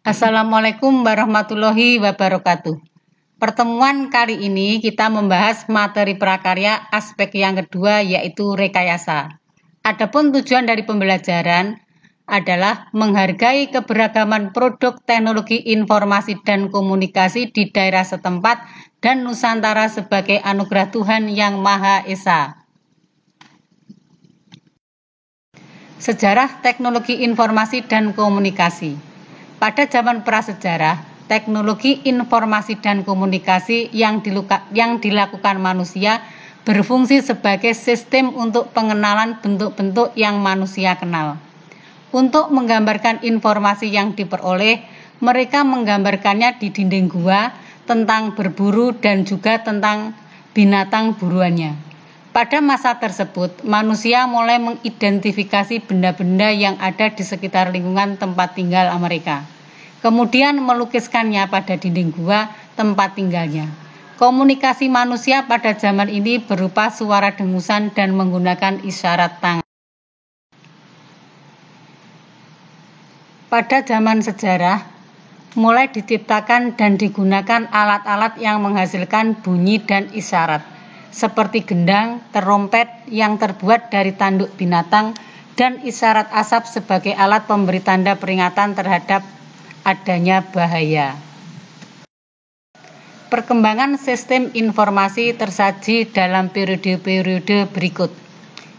Assalamualaikum warahmatullahi wabarakatuh. Pertemuan kali ini kita membahas materi prakarya aspek yang kedua, yaitu rekayasa. Adapun tujuan dari pembelajaran adalah menghargai keberagaman produk teknologi informasi dan komunikasi di daerah setempat dan Nusantara sebagai anugerah Tuhan Yang Maha Esa. Sejarah teknologi informasi dan komunikasi. Pada zaman prasejarah, teknologi informasi dan komunikasi yang dilakukan manusia berfungsi sebagai sistem untuk pengenalan bentuk-bentuk yang manusia kenal. Untuk menggambarkan informasi yang diperoleh, mereka menggambarkannya di dinding gua tentang berburu dan juga tentang binatang buruannya. Pada masa tersebut, manusia mulai mengidentifikasi benda-benda yang ada di sekitar lingkungan tempat tinggal mereka. Kemudian melukiskannya pada dinding gua tempat tinggalnya. Komunikasi manusia pada zaman ini berupa suara dengusan dan menggunakan isyarat tangan. Pada zaman sejarah, mulai diciptakan dan digunakan alat-alat yang menghasilkan bunyi dan isyarat, seperti gendang, terompet yang terbuat dari tanduk binatang, dan isyarat asap sebagai alat pemberi tanda peringatan terhadap adanya bahaya. Perkembangan sistem informasi tersaji dalam periode-periode berikut.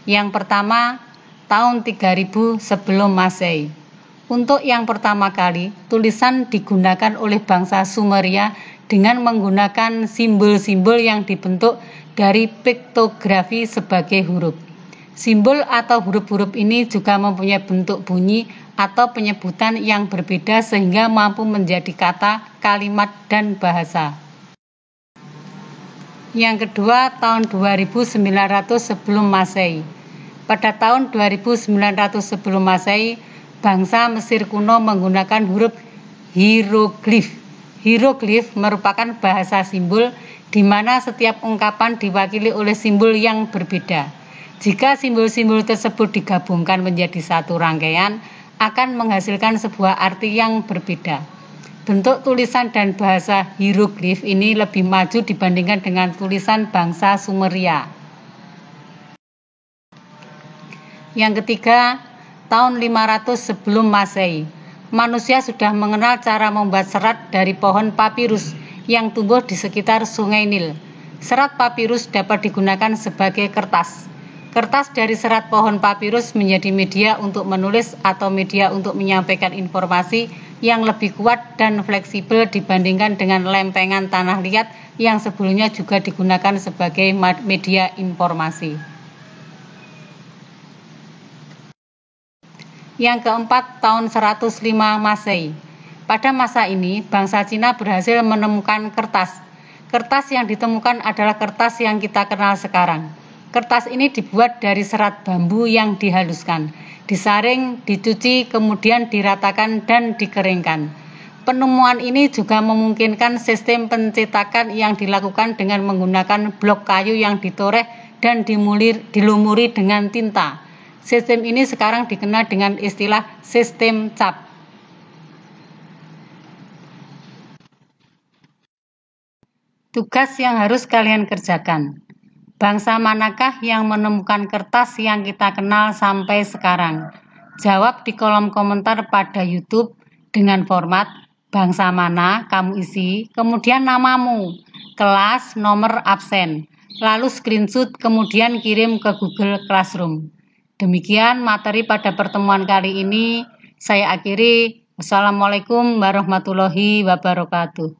Yang pertama, tahun 3000 sebelum Masehi. Untuk yang pertama kali, tulisan digunakan oleh bangsa Sumeria dengan menggunakan simbol-simbol yang dibentuk dari piktografi sebagai huruf. Simbol atau huruf-huruf ini juga mempunyai bentuk bunyi atau penyebutan yang berbeda sehingga mampu menjadi kata, kalimat, dan bahasa. Yang kedua, tahun 2900 sebelum Masehi. Pada tahun 2900 sebelum Masehi, bangsa Mesir kuno menggunakan huruf hieroglif. Hieroglif merupakan bahasa simbol di mana setiap ungkapan diwakili oleh simbol yang berbeda. Jika simbol-simbol tersebut digabungkan menjadi satu rangkaian, akan menghasilkan sebuah arti yang berbeda. Bentuk tulisan dan bahasa hieroglif ini lebih maju dibandingkan dengan tulisan bangsa Sumeria. Yang ketiga, tahun 500 sebelum Masehi. Manusia sudah mengenal cara membuat serat dari pohon papirus yang tumbuh di sekitar Sungai Nil. Serat papirus dapat digunakan sebagai kertas. Kertas dari serat pohon papirus menjadi media untuk menulis atau media untuk menyampaikan informasi yang lebih kuat dan fleksibel dibandingkan dengan lempengan tanah liat yang sebelumnya juga digunakan sebagai media informasi. Yang keempat, tahun 105 Masehi. Pada masa ini, bangsa Cina berhasil menemukan kertas. Kertas yang ditemukan adalah kertas yang kita kenal sekarang. Kertas ini dibuat dari serat bambu yang dihaluskan, disaring, dicuci, kemudian diratakan dan dikeringkan. Penemuan ini juga memungkinkan sistem pencetakan yang dilakukan dengan menggunakan blok kayu yang ditoreh dan dilumuri dengan tinta. Sistem ini sekarang dikenal dengan istilah sistem cap. Tugas yang harus kalian kerjakan. Bangsa manakah yang menemukan kertas yang kita kenal sampai sekarang? Jawab di kolom komentar pada YouTube dengan format bangsa mana kamu isi, kemudian namamu, kelas, nomor absen, lalu screenshot kemudian kirim ke Google Classroom. Demikian materi pada pertemuan kali ini. Saya akhiri. Wassalamualaikum warahmatullahi wabarakatuh.